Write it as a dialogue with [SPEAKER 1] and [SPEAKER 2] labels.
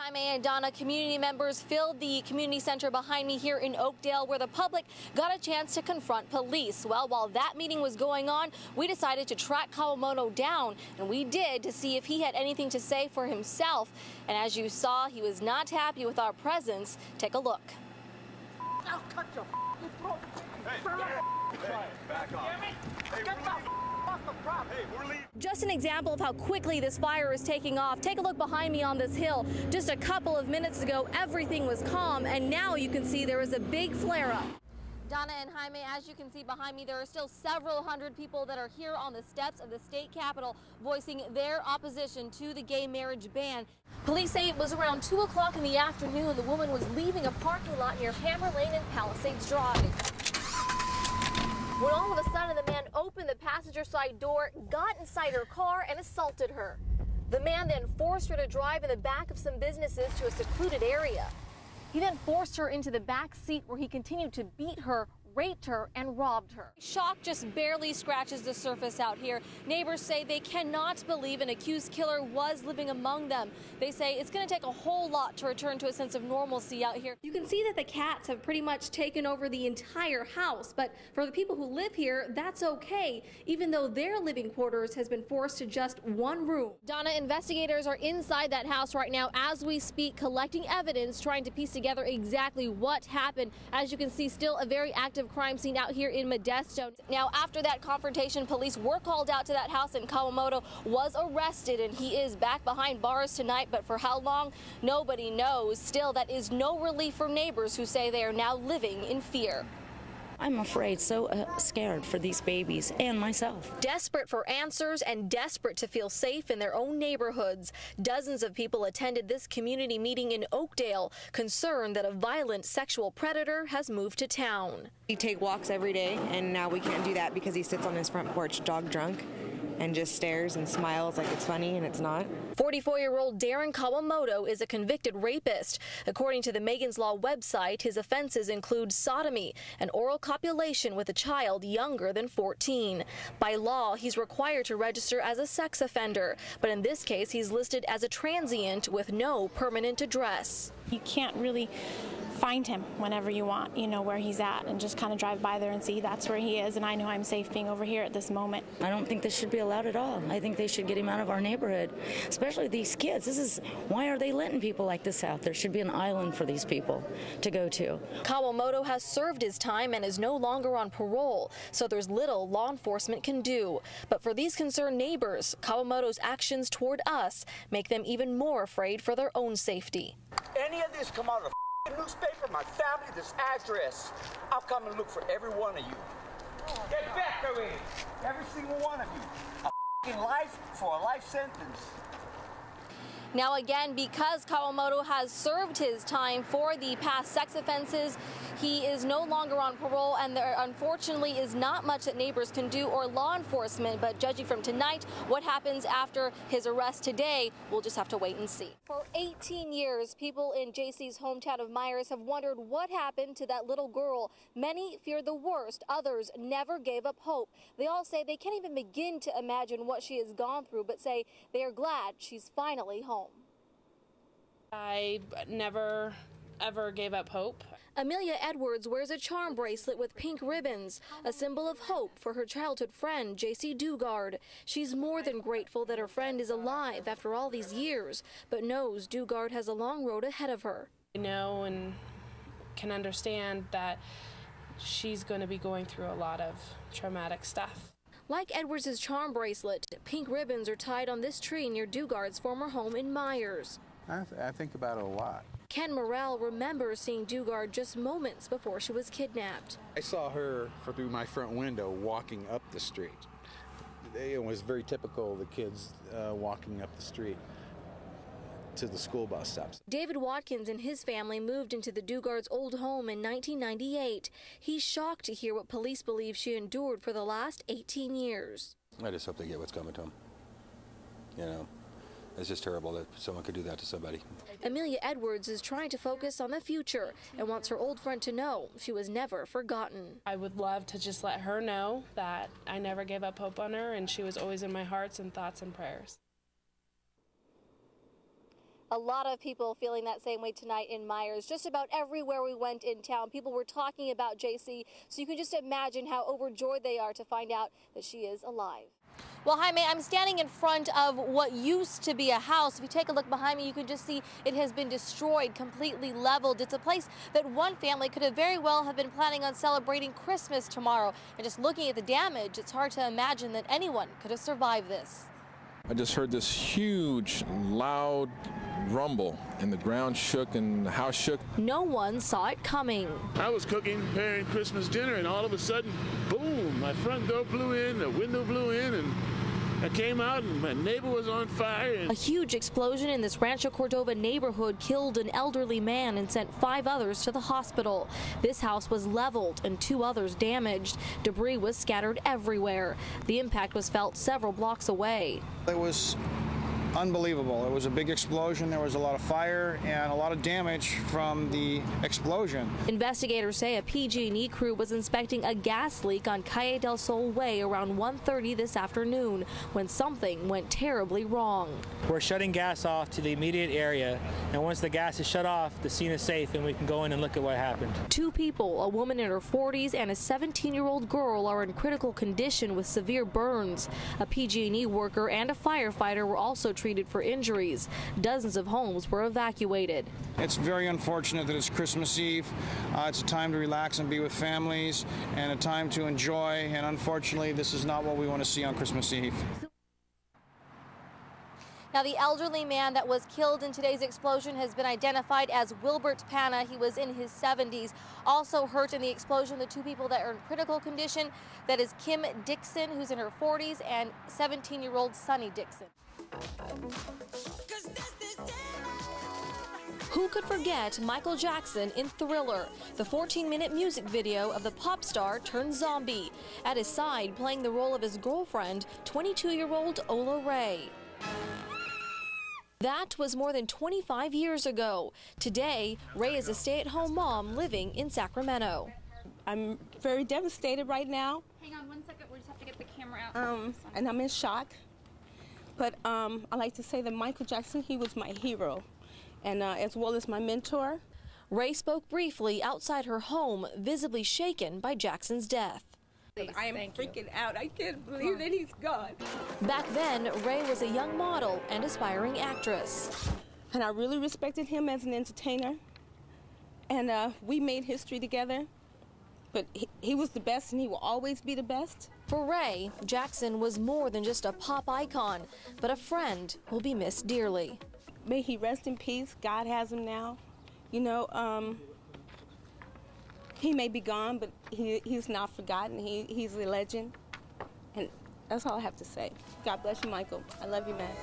[SPEAKER 1] Jaime and Donna, community members filled the community center behind me here in Oakdale, where the public got a chance to confront police. Well, while that meeting was going on, we decided to track Kawamoto down, and we did, to see if he had anything to say for himself. And as you saw, he was not happy with our presence. Take a look.
[SPEAKER 2] I'll cut your throat.
[SPEAKER 3] Hey, back off. Hey, we're leaving.
[SPEAKER 1] Just an example of how quickly this fire is taking off. Take a look behind me on this hill. Just a couple of minutes ago, everything was calm, and now you can see there is a big flare-up. Donna and Jaime, as you can see behind me, there are still several hundred people that are here on the steps of the state capitol voicing their opposition to the gay marriage ban. Police say it was around 2 o'clock in the afternoon. The woman was leaving a parking lot near Hammer Lane and Palisades Drive, when all of a sudden the man opened the passenger side door, got inside her car, and assaulted her. The man then forced her to drive in the back of some businesses to a secluded area. He then forced her into the back seat, where he continued to beat her, raped her, and robbed her. Shock just barely scratches the surface out here. Neighbors say they cannot believe an accused killer was living among them. They say it's going to take a whole lot to return to a sense of normalcy out here. You can see that the cats have pretty much taken over the entire house, but for the people who live here, that's okay, even though their living quarters has been forced to just one room. Donna, investigators are inside that house right now as we speak, collecting evidence, trying to piece together exactly what happened. As you can see, still a very active crime scene out here in Modesto. Now, after that confrontation, police were called out to that house, and Kawamoto was arrested, and he is back behind bars tonight, but for how long, nobody knows. Still, that is no relief for neighbors who say they are now living in fear.
[SPEAKER 4] I'm afraid, so scared for these babies and myself.
[SPEAKER 1] Desperate for answers and desperate to feel safe in their own neighborhoods, dozens of people attended this community meeting in Oakdale, concerned that a violent sexual predator has moved to town.
[SPEAKER 5] We take walks every day, and now we can't do that because he sits on his front porch dog drunk and just stares and smiles like it's funny, and it's not.
[SPEAKER 1] 44-year-old Darren Kawamoto is a convicted rapist. According to the Megan's Law website, his offenses include sodomy and oral copulation with a child younger than 14. By law, he's required to register as a sex offender, but in this case, he's listed as a transient with no permanent address.
[SPEAKER 6] You can't really find him whenever you want, you know, where he's at, and just kind of drive by there and see that's where he is, and I know I'm safe being over here at this moment.
[SPEAKER 4] I don't think this should be allowed at all. I think they should get him out of our neighborhood, especially these kids. Why are they letting people like this out? There should be an island for these people to go to.
[SPEAKER 1] Kawamoto has served his time and is no longer on parole, so there's little law enforcement can do. But for these concerned neighbors, Kawamoto's actions toward us make them even more afraid for their own safety.
[SPEAKER 7] Any of this come out of the newspaper, my family, this address, I'll come and look for every one of you. Get back already, every single one of you. A life for a life sentence.
[SPEAKER 1] Now again, because Kawamoto has served his time for the past sex offenses, he is no longer on parole, and there unfortunately is not much that neighbors can do or law enforcement. But judging from tonight, what happens after his arrest today, we'll just have to wait and see. For 18 years, people in JC's hometown of Myers have wondered what happened to that little girl. Many feared the worst. Others never gave up hope. They all say they can't even begin to imagine what she has gone through, but say they are glad she's finally home.
[SPEAKER 8] I never, ever gave up hope.
[SPEAKER 1] Amelia Edwards wears a charm bracelet with pink ribbons, a symbol of hope for her childhood friend, JC Dugard. She's more than grateful that her friend is alive after all these years, but knows Dugard has a long road ahead of her.
[SPEAKER 8] I know and can understand that she's going to be going through a lot of traumatic stuff.
[SPEAKER 1] Like Edwards' charm bracelet, pink ribbons are tied on this tree near Dugard's former home in Myers.
[SPEAKER 9] I think about it a lot.
[SPEAKER 1] Ken Morrell remembers seeing Dugard just moments before she was kidnapped.
[SPEAKER 9] I saw her through my front window walking up the street. It was very typical of the kids walking up the street to the school bus stops.
[SPEAKER 1] David Watkins and his family moved into the Dugard's old home in 1998. He's shocked to hear what police believe she endured for the last 18 years.
[SPEAKER 10] I just hope they get what's coming to them. You know, it's just terrible that someone could do that to somebody.
[SPEAKER 1] Amelia Edwards is trying to focus on the future and wants her old friend to know she was never forgotten.
[SPEAKER 8] I would love to just let her know that I never gave up hope on her, and she was always in my hearts and thoughts and prayers.
[SPEAKER 1] A lot of people feeling that same way tonight in Myers. Just about everywhere we went in town, people were talking about JC, so you can just imagine how overjoyed they are to find out that she is alive. Well, Jaime, I'm standing in front of what used to be a house. If you take a look behind me, you can just see it has been destroyed, completely leveled. It's a place that one family could have very well have been planning on celebrating Christmas tomorrow. And just looking at the damage, it's hard to imagine that anyone could have survived this.
[SPEAKER 11] I just heard this huge, loud rumble, and the ground shook and the house shook.
[SPEAKER 1] No one saw it coming.
[SPEAKER 12] I was cooking, preparing Christmas dinner, and all of a sudden, boom, my front door blew in, the window blew in, and I came out and my neighbor was on fire.
[SPEAKER 1] A huge explosion in this Rancho Cordova neighborhood killed an elderly man and sent 5 others to the hospital. This house was leveled and 2 others damaged. Debris was scattered everywhere. The impact was felt several blocks away.
[SPEAKER 13] It was unbelievable. It was a big explosion. There was a lot of fire and a lot of damage from the explosion.
[SPEAKER 1] Investigators say a PG&E crew was inspecting a gas leak on Calle del Sol Way around 1:30 this afternoon when something went terribly wrong.
[SPEAKER 14] We're shutting gas off to the immediate area, and once the gas is shut off, the scene is safe and we can go in and look at what happened.
[SPEAKER 1] 2 people, a woman in her 40s and a 17-year-old girl, are in critical condition with severe burns. A PG&E worker and a firefighter were also treated for injuries. Dozens of homes were evacuated.
[SPEAKER 13] It's very unfortunate that it's Christmas Eve. It's a time to relax and be with families and a time to enjoy, and unfortunately this is not what we want to see on Christmas Eve.
[SPEAKER 1] Now, the elderly man that was killed in today's explosion has been identified as Wilbert Pana. He was in his 70s. Also hurt in the explosion, the 2 people that are in critical condition, that is Kim Dixon, who's in her 40s, and 17-year-old Sonny Dixon. Who could forget Michael Jackson in Thriller, the 14-minute music video of the pop star turned zombie? At his side, playing the role of his girlfriend, 22-year-old Ola Ray. That was more than 25 years ago. Today, Ray is a stay-at-home mom living in Sacramento.
[SPEAKER 15] I'm very devastated right now.
[SPEAKER 16] Hang on 1 second, we just have to get the camera out.
[SPEAKER 15] And I'm in shock. But I like to say that Michael Jackson, he was my hero, and as well as my mentor.
[SPEAKER 1] Ray spoke briefly outside her home, visibly shaken by Jackson's death.
[SPEAKER 15] I am freaking out. I can't believe that he's gone.
[SPEAKER 1] Back then, Ray was a young model and aspiring actress.
[SPEAKER 15] And I really respected him as an entertainer. And we made history together. But he was the best, and he will always be the best.
[SPEAKER 1] For Ray, Jackson was more than just a pop icon, but a friend who'll be missed dearly.
[SPEAKER 15] May he rest in peace. God has him now. You know, he may be gone, but he's not forgotten. He's a legend. And that's all I have to say. God bless you, Michael. I love you, man.